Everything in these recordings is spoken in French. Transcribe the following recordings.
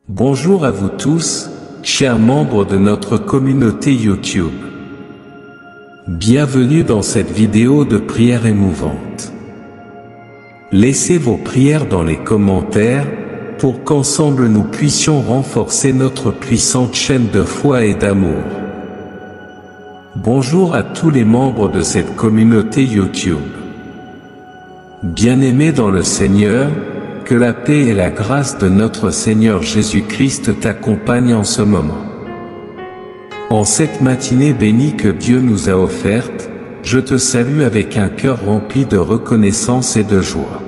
Bonjour à vous tous, chers membres de notre communauté YouTube. Bienvenue dans cette vidéo de prière émouvante. Laissez vos prières dans les commentaires, pour qu'ensemble nous puissions renforcer notre puissante chaîne de foi et d'amour. Bonjour à tous les membres de cette communauté YouTube. Bien-aimés dans le Seigneur, que la paix et la grâce de notre Seigneur Jésus-Christ t'accompagnent en ce moment. En cette matinée bénie que Dieu nous a offerte, je te salue avec un cœur rempli de reconnaissance et de joie.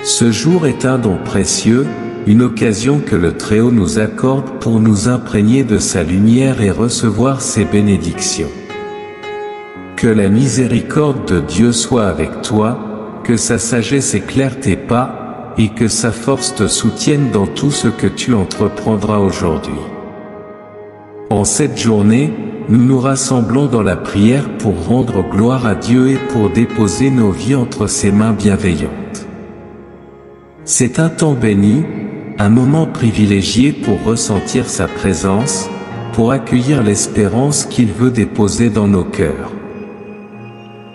Ce jour est un don précieux, une occasion que le Très-Haut nous accorde pour nous imprégner de sa lumière et recevoir ses bénédictions. Que la miséricorde de Dieu soit avec toi, que sa sagesse éclaire tes pas, et que sa force te soutienne dans tout ce que tu entreprendras aujourd'hui. En cette journée, nous nous rassemblons dans la prière pour rendre gloire à Dieu et pour déposer nos vies entre ses mains bienveillantes. C'est un temps béni, un moment privilégié pour ressentir sa présence, pour accueillir l'espérance qu'il veut déposer dans nos cœurs.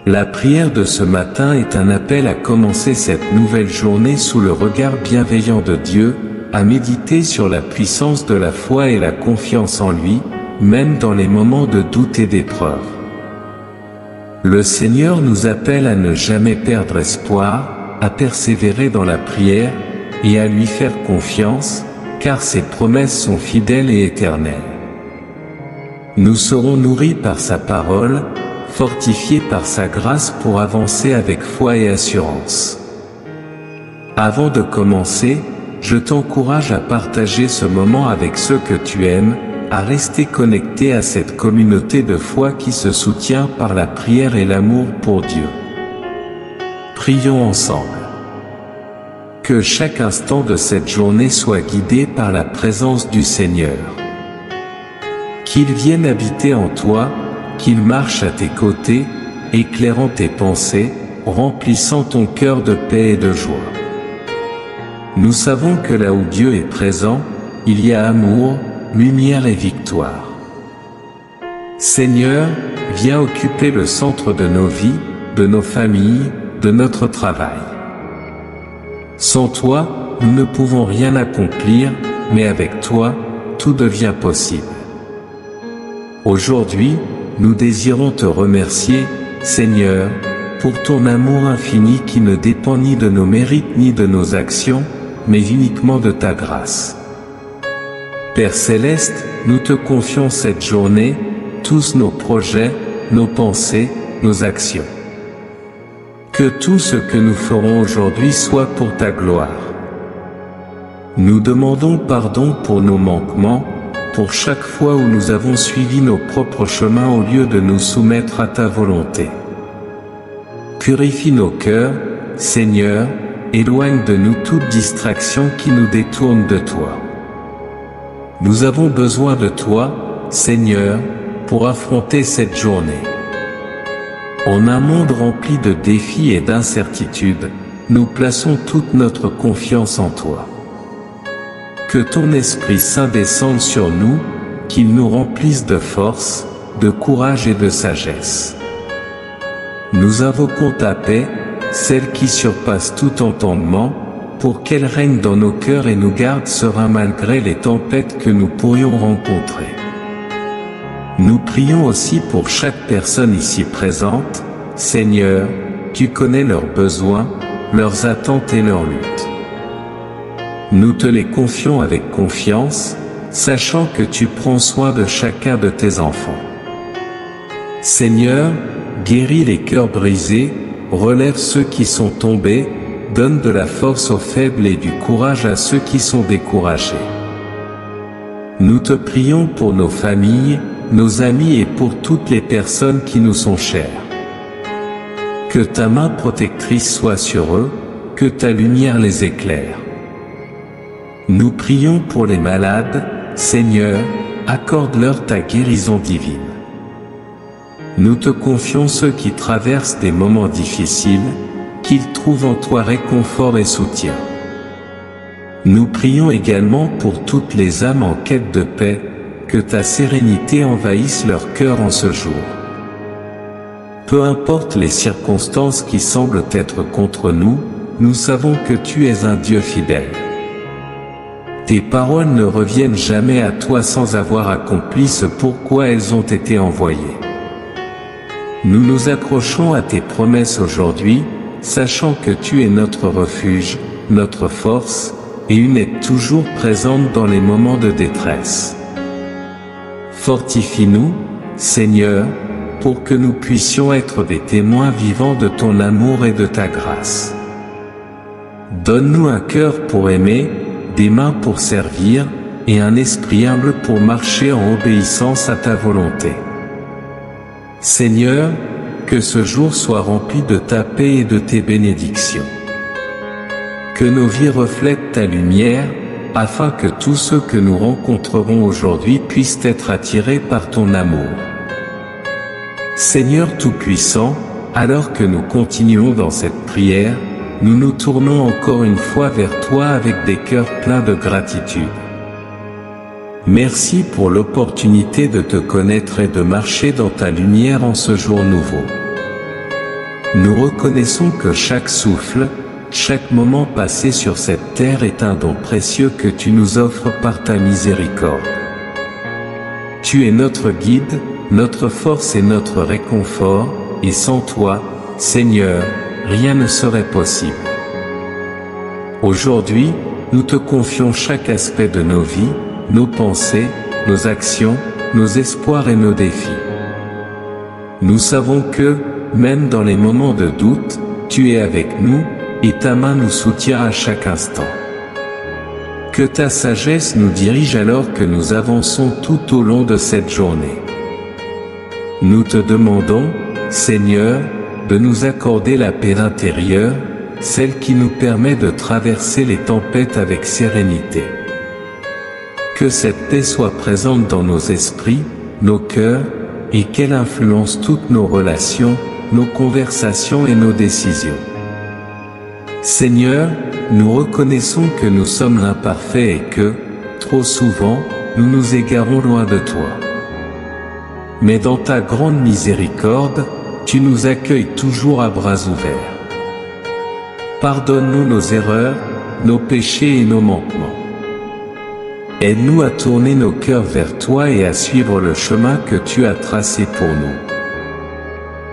La prière de ce matin est un appel à commencer cette nouvelle journée sous le regard bienveillant de Dieu, à méditer sur la puissance de la foi et la confiance en lui, même dans les moments de doute et d'épreuve. Le Seigneur nous appelle à ne jamais perdre espoir, à persévérer dans la prière, et à lui faire confiance, car ses promesses sont fidèles et éternelles. Nous serons nourris par sa parole, fortifiés par sa grâce pour avancer avec foi et assurance. Avant de commencer, je t'encourage à partager ce moment avec ceux que tu aimes, à rester connecté à cette communauté de foi qui se soutient par la prière et l'amour pour Dieu. Prions ensemble. Que chaque instant de cette journée soit guidé par la présence du Seigneur. Qu'il vienne habiter en toi, qu'il marche à tes côtés, éclairant tes pensées, remplissant ton cœur de paix et de joie. Nous savons que là où Dieu est présent, il y a amour, lumière et victoire. Seigneur, viens occuper le centre de nos vies, de nos familles, de notre travail. Sans toi, nous ne pouvons rien accomplir, mais avec toi, tout devient possible. Aujourd'hui, nous désirons te remercier, Seigneur, pour ton amour infini qui ne dépend ni de nos mérites ni de nos actions, mais uniquement de ta grâce. Père Céleste, nous te confions cette journée, tous nos projets, nos pensées, nos actions. Que tout ce que nous ferons aujourd'hui soit pour ta gloire. Nous demandons pardon pour nos manquements, pour chaque fois où nous avons suivi nos propres chemins au lieu de nous soumettre à ta volonté. Purifie nos cœurs, Seigneur, éloigne de nous toute distraction qui nous détourne de toi. Nous avons besoin de toi, Seigneur, pour affronter cette journée. En un monde rempli de défis et d'incertitudes, nous plaçons toute notre confiance en toi. Que ton Esprit Saint descende sur nous, qu'il nous remplisse de force, de courage et de sagesse. Nous invoquons ta paix, celle qui surpasse tout entendement, pour qu'elle règne dans nos cœurs et nous garde sereins malgré les tempêtes que nous pourrions rencontrer. Nous prions aussi pour chaque personne ici présente, Seigneur, tu connais leurs besoins, leurs attentes et leurs luttes. Nous te les confions avec confiance, sachant que tu prends soin de chacun de tes enfants. Seigneur, guéris les cœurs brisés, relève ceux qui sont tombés, donne de la force aux faibles et du courage à ceux qui sont découragés. Nous te prions pour nos familles, nos amis et pour toutes les personnes qui nous sont chères. Que ta main protectrice soit sur eux, que ta lumière les éclaire. Nous prions pour les malades, Seigneur, accorde-leur ta guérison divine. Nous te confions ceux qui traversent des moments difficiles, qu'ils trouvent en toi réconfort et soutien. Nous prions également pour toutes les âmes en quête de paix, que ta sérénité envahisse leur cœur en ce jour. Peu importe les circonstances qui semblent être contre nous, nous savons que tu es un Dieu fidèle. Tes paroles ne reviennent jamais à toi sans avoir accompli ce pourquoi elles ont été envoyées. Nous nous accrochons à tes promesses aujourd'hui, sachant que tu es notre refuge, notre force, et une aide toujours présente dans les moments de détresse. Fortifie-nous, Seigneur, pour que nous puissions être des témoins vivants de ton amour et de ta grâce. Donne-nous un cœur pour aimer, des mains pour servir, et un esprit humble pour marcher en obéissance à ta volonté. Seigneur, que ce jour soit rempli de ta paix et de tes bénédictions. Que nos vies reflètent ta lumière, afin que tous ceux que nous rencontrerons aujourd'hui puissent être attirés par ton amour. Seigneur Tout-Puissant, alors que nous continuons dans cette prière, nous nous tournons encore une fois vers toi avec des cœurs pleins de gratitude. Merci pour l'opportunité de te connaître et de marcher dans ta lumière en ce jour nouveau. Nous reconnaissons que chaque souffle, chaque moment passé sur cette terre est un don précieux que tu nous offres par ta miséricorde. Tu es notre guide, notre force et notre réconfort, et sans toi, Seigneur, rien ne serait possible. Aujourd'hui, nous te confions chaque aspect de nos vies, nos pensées, nos actions, nos espoirs et nos défis. Nous savons que, même dans les moments de doute, tu es avec nous, et ta main nous soutient à chaque instant. Que ta sagesse nous dirige alors que nous avançons tout au long de cette journée. Nous te demandons, Seigneur, de nous accorder la paix intérieure, celle qui nous permet de traverser les tempêtes avec sérénité. Que cette paix soit présente dans nos esprits, nos cœurs, et qu'elle influence toutes nos relations, nos conversations et nos décisions. Seigneur, nous reconnaissons que nous sommes imparfaits et que, trop souvent, nous nous égarons loin de toi. Mais dans ta grande miséricorde, tu nous accueilles toujours à bras ouverts. Pardonne-nous nos erreurs, nos péchés et nos manquements. Aide-nous à tourner nos cœurs vers toi et à suivre le chemin que tu as tracé pour nous.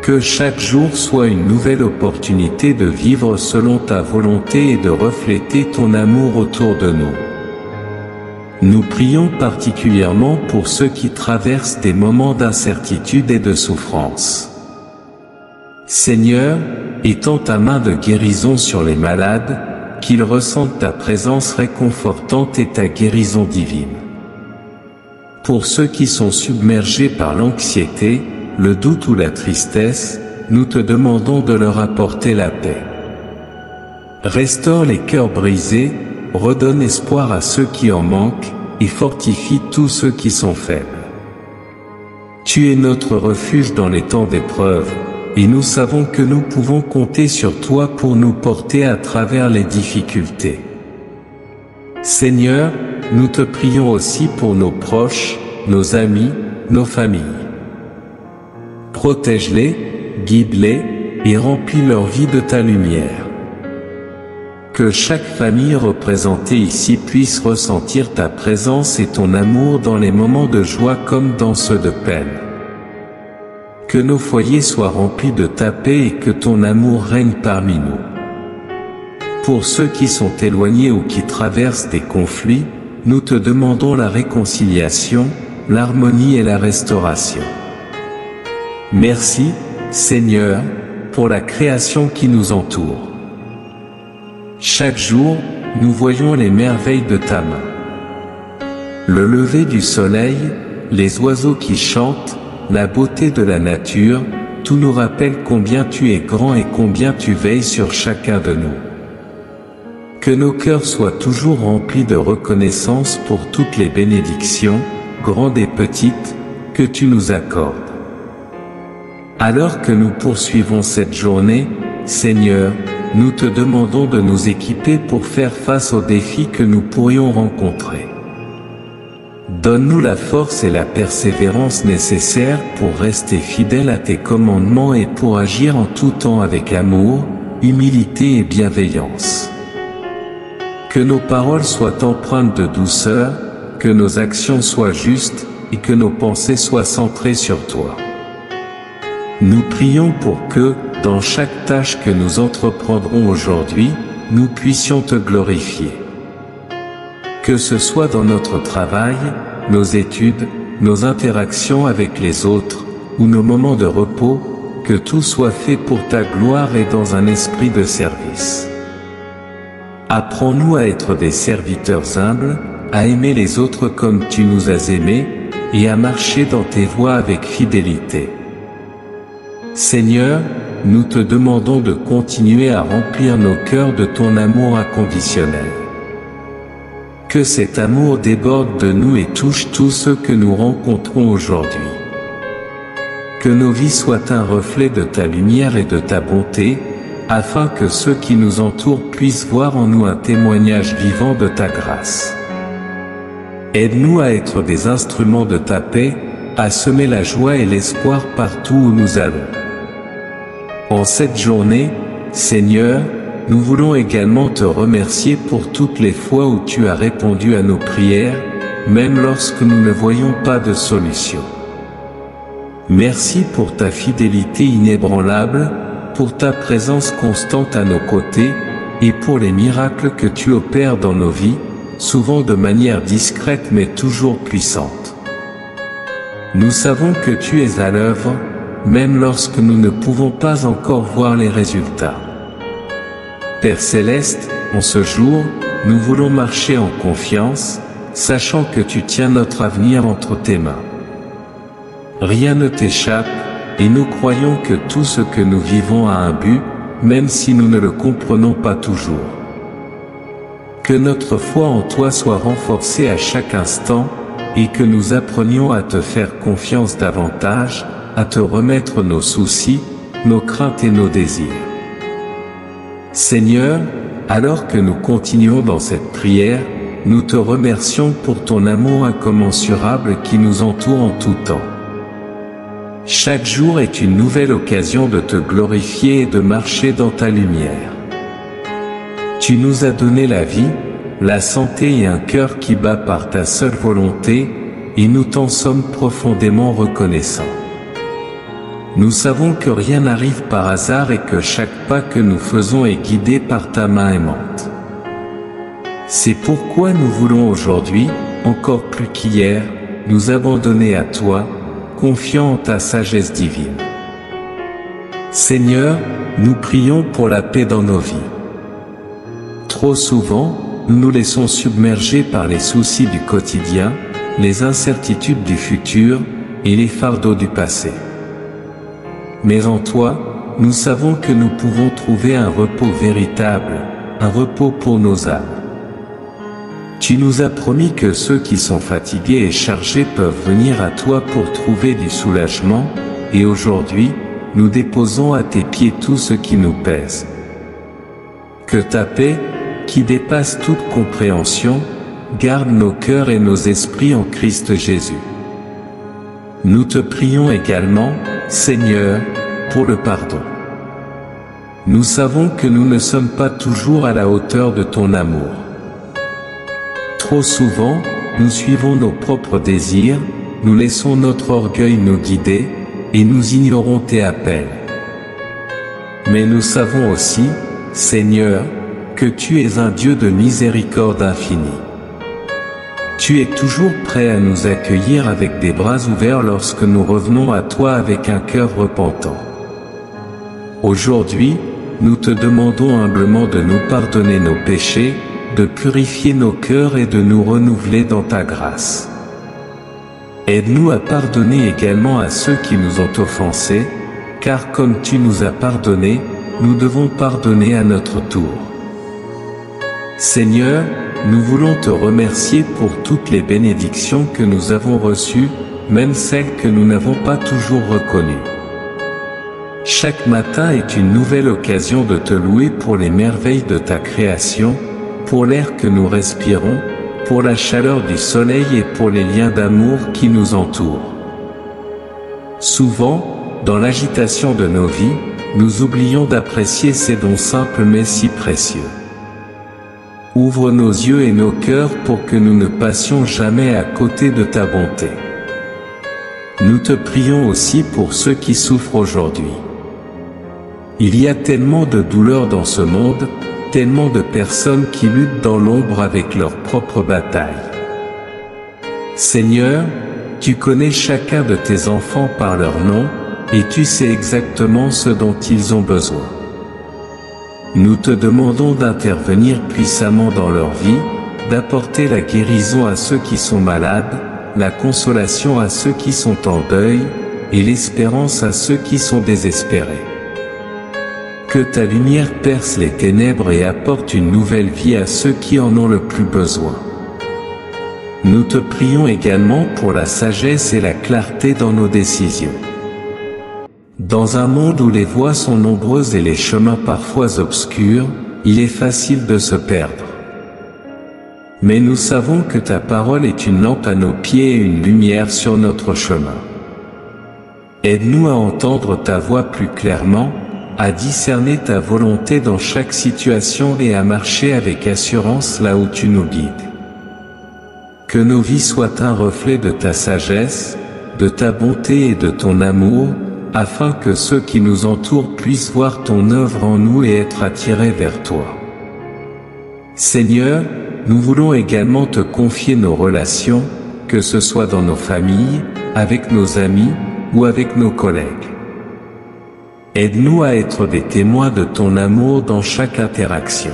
Que chaque jour soit une nouvelle opportunité de vivre selon ta volonté et de refléter ton amour autour de nous. Nous prions particulièrement pour ceux qui traversent des moments d'incertitude et de souffrance. Seigneur, étends ta main de guérison sur les malades, qu'ils ressentent ta présence réconfortante et ta guérison divine. Pour ceux qui sont submergés par l'anxiété, le doute ou la tristesse, nous te demandons de leur apporter la paix. Restaure les cœurs brisés, redonne espoir à ceux qui en manquent, et fortifie tous ceux qui sont faibles. Tu es notre refuge dans les temps d'épreuve, et nous savons que nous pouvons compter sur toi pour nous porter à travers les difficultés. Seigneur, nous te prions aussi pour nos proches, nos amis, nos familles. Protège-les, guide-les, et remplis leur vie de ta lumière. Que chaque famille représentée ici puisse ressentir ta présence et ton amour dans les moments de joie comme dans ceux de peine. Que nos foyers soient remplis de ta paix et que ton amour règne parmi nous. Pour ceux qui sont éloignés ou qui traversent des conflits, nous te demandons la réconciliation, l'harmonie et la restauration. Merci, Seigneur, pour la création qui nous entoure. Chaque jour, nous voyons les merveilles de ta main. Le lever du soleil, les oiseaux qui chantent, la beauté de la nature, tout nous rappelle combien tu es grand et combien tu veilles sur chacun de nous. Que nos cœurs soient toujours remplis de reconnaissance pour toutes les bénédictions, grandes et petites, que tu nous accordes. Alors que nous poursuivons cette journée, Seigneur, nous te demandons de nous équiper pour faire face aux défis que nous pourrions rencontrer. Donne-nous la force et la persévérance nécessaires pour rester fidèles à tes commandements et pour agir en tout temps avec amour, humilité et bienveillance. Que nos paroles soient empreintes de douceur, que nos actions soient justes, et que nos pensées soient centrées sur toi. Nous prions pour que, dans chaque tâche que nous entreprendrons aujourd'hui, nous puissions te glorifier. Que ce soit dans notre travail, nos études, nos interactions avec les autres, ou nos moments de repos, que tout soit fait pour ta gloire et dans un esprit de service. Apprends-nous à être des serviteurs humbles, à aimer les autres comme tu nous as aimés, et à marcher dans tes voies avec fidélité. Seigneur, nous te demandons de continuer à remplir nos cœurs de ton amour inconditionnel. Que cet amour déborde de nous et touche tous ceux que nous rencontrons aujourd'hui. Que nos vies soient un reflet de ta lumière et de ta bonté, afin que ceux qui nous entourent puissent voir en nous un témoignage vivant de ta grâce. Aide-nous à être des instruments de ta paix, à semer la joie et l'espoir partout où nous allons. En cette journée, Seigneur, nous voulons également te remercier pour toutes les fois où tu as répondu à nos prières, même lorsque nous ne voyons pas de solution. Merci pour ta fidélité inébranlable, pour ta présence constante à nos côtés, et pour les miracles que tu opères dans nos vies, souvent de manière discrète mais toujours puissante. Nous savons que tu es à l'œuvre, même lorsque nous ne pouvons pas encore voir les résultats. Père Céleste, en ce jour, nous voulons marcher en confiance, sachant que tu tiens notre avenir entre tes mains. Rien ne t'échappe, et nous croyons que tout ce que nous vivons a un but, même si nous ne le comprenons pas toujours. Que notre foi en toi soit renforcée à chaque instant, et que nous apprenions à te faire confiance davantage, à te remettre nos soucis, nos craintes et nos désirs. Seigneur, alors que nous continuons dans cette prière, nous te remercions pour ton amour incommensurable qui nous entoure en tout temps. Chaque jour est une nouvelle occasion de te glorifier et de marcher dans ta lumière. Tu nous as donné la vie, la santé et un cœur qui bat par ta seule volonté, et nous t'en sommes profondément reconnaissants. Nous savons que rien n'arrive par hasard et que chaque pas que nous faisons est guidé par ta main aimante. C'est pourquoi nous voulons aujourd'hui, encore plus qu'hier, nous abandonner à toi, confiants en ta sagesse divine. Seigneur, nous prions pour la paix dans nos vies. Trop souvent, nous nous laissons submerger par les soucis du quotidien, les incertitudes du futur, et les fardeaux du passé. Mais en toi, nous savons que nous pouvons trouver un repos véritable, un repos pour nos âmes. Tu nous as promis que ceux qui sont fatigués et chargés peuvent venir à toi pour trouver du soulagement, et aujourd'hui, nous déposons à tes pieds tout ce qui nous pèse. Que ta paix, qui dépasse toute compréhension, garde nos cœurs et nos esprits en Christ Jésus. Nous te prions également, Seigneur, pour le pardon. Nous savons que nous ne sommes pas toujours à la hauteur de ton amour. Trop souvent, nous suivons nos propres désirs, nous laissons notre orgueil nous guider, et nous ignorons tes appels. Mais nous savons aussi, Seigneur, que tu es un Dieu de miséricorde infinie. Tu es toujours prêt à nous accueillir avec des bras ouverts lorsque nous revenons à toi avec un cœur repentant. Aujourd'hui, nous te demandons humblement de nous pardonner nos péchés, de purifier nos cœurs et de nous renouveler dans ta grâce. Aide-nous à pardonner également à ceux qui nous ont offensés, car comme tu nous as pardonné, nous devons pardonner à notre tour. Seigneur, nous voulons te remercier pour toutes les bénédictions que nous avons reçues, même celles que nous n'avons pas toujours reconnues. Chaque matin est une nouvelle occasion de te louer pour les merveilles de ta création, pour l'air que nous respirons, pour la chaleur du soleil et pour les liens d'amour qui nous entourent. Souvent, dans l'agitation de nos vies, nous oublions d'apprécier ces dons simples mais si précieux. Ouvre nos yeux et nos cœurs pour que nous ne passions jamais à côté de ta bonté. Nous te prions aussi pour ceux qui souffrent aujourd'hui. Il y a tellement de douleurs dans ce monde, tellement de personnes qui luttent dans l'ombre avec leurs propres batailles. Seigneur, tu connais chacun de tes enfants par leur nom, et tu sais exactement ce dont ils ont besoin. Nous te demandons d'intervenir puissamment dans leur vie, d'apporter la guérison à ceux qui sont malades, la consolation à ceux qui sont en deuil, et l'espérance à ceux qui sont désespérés. Que ta lumière perce les ténèbres et apporte une nouvelle vie à ceux qui en ont le plus besoin. Nous te prions également pour la sagesse et la clarté dans nos décisions. Dans un monde où les voies sont nombreuses et les chemins parfois obscurs, il est facile de se perdre. Mais nous savons que ta parole est une lampe à nos pieds et une lumière sur notre chemin. Aide-nous à entendre ta voix plus clairement, à discerner ta volonté dans chaque situation et à marcher avec assurance là où tu nous guides. Que nos vies soient un reflet de ta sagesse, de ta bonté et de ton amour, afin que ceux qui nous entourent puissent voir ton œuvre en nous et être attirés vers toi. Seigneur, nous voulons également te confier nos relations, que ce soit dans nos familles, avec nos amis, ou avec nos collègues. Aide-nous à être des témoins de ton amour dans chaque interaction.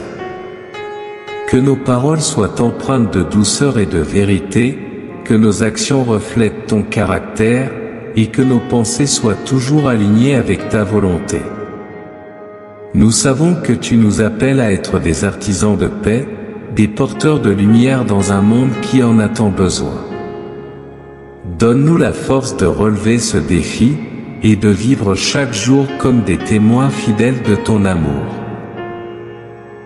Que nos paroles soient empreintes de douceur et de vérité, que nos actions reflètent ton caractère, et que nos pensées soient toujours alignées avec ta volonté. Nous savons que tu nous appelles à être des artisans de paix, des porteurs de lumière dans un monde qui en a tant besoin. Donne-nous la force de relever ce défi, et de vivre chaque jour comme des témoins fidèles de ton amour.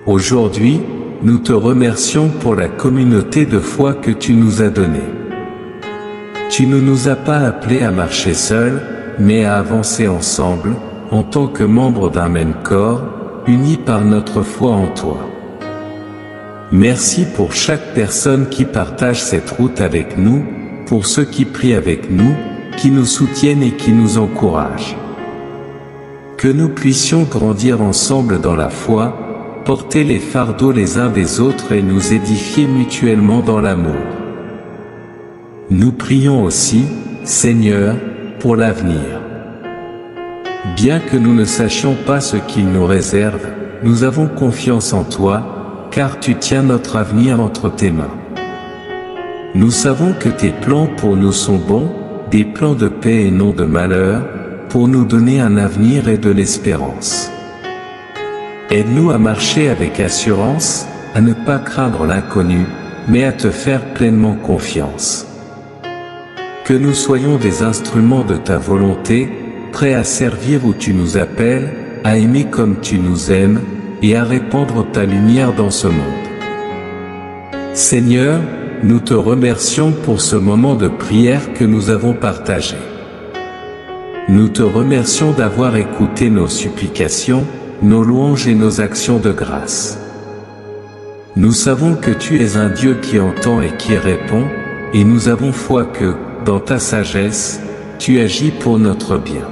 Aujourd'hui, nous te remercions pour la communauté de foi que tu nous as donnée. Tu ne nous as pas appelés à marcher seuls, mais à avancer ensemble, en tant que membres d'un même corps, unis par notre foi en toi. Merci pour chaque personne qui partage cette route avec nous, pour ceux qui prient avec nous, qui nous soutiennent et qui nous encouragent. Que nous puissions grandir ensemble dans la foi, porter les fardeaux les uns des autres et nous édifier mutuellement dans l'amour. Nous prions aussi, Seigneur, pour l'avenir. Bien que nous ne sachions pas ce qu'il nous réserve, nous avons confiance en toi, car tu tiens notre avenir entre tes mains. Nous savons que tes plans pour nous sont bons, des plans de paix et non de malheur, pour nous donner un avenir et de l'espérance. Aide-nous à marcher avec assurance, à ne pas craindre l'inconnu, mais à te faire pleinement confiance. Que nous soyons des instruments de ta volonté, prêts à servir où tu nous appelles, à aimer comme tu nous aimes, et à répandre ta lumière dans ce monde. Seigneur, nous te remercions pour ce moment de prière que nous avons partagé. Nous te remercions d'avoir écouté nos supplications, nos louanges et nos actions de grâce. Nous savons que tu es un Dieu qui entend et qui répond, et nous avons foi que, dans ta sagesse, tu agis pour notre bien.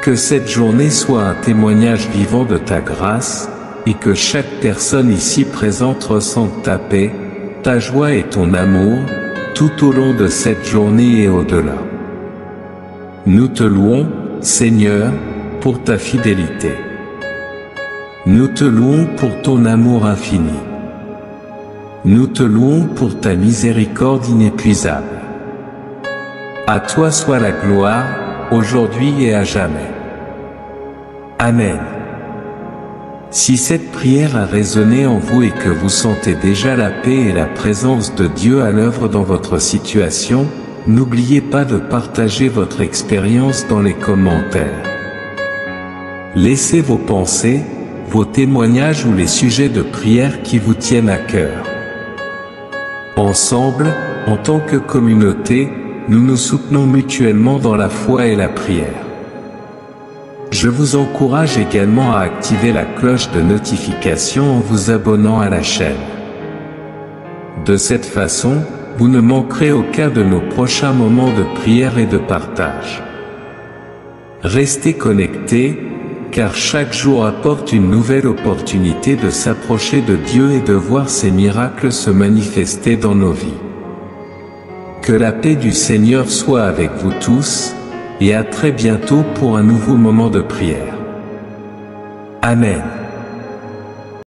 Que cette journée soit un témoignage vivant de ta grâce, et que chaque personne ici présente ressente ta paix, ta joie et ton amour, tout au long de cette journée et au-delà. Nous te louons, Seigneur, pour ta fidélité. Nous te louons pour ton amour infini. Nous te louons pour ta miséricorde inépuisable. À toi soit la gloire, aujourd'hui et à jamais. Amen. Si cette prière a résonné en vous et que vous sentez déjà la paix et la présence de Dieu à l'œuvre dans votre situation, n'oubliez pas de partager votre expérience dans les commentaires. Laissez vos pensées, vos témoignages ou les sujets de prière qui vous tiennent à cœur. Ensemble, en tant que communauté, nous nous soutenons mutuellement dans la foi et la prière. Je vous encourage également à activer la cloche de notification en vous abonnant à la chaîne. De cette façon, vous ne manquerez aucun de nos prochains moments de prière et de partage. Restez connectés, car chaque jour apporte une nouvelle opportunité de s'approcher de Dieu et de voir ses miracles se manifester dans nos vies. Que la paix du Seigneur soit avec vous tous, et à très bientôt pour un nouveau moment de prière. Amen.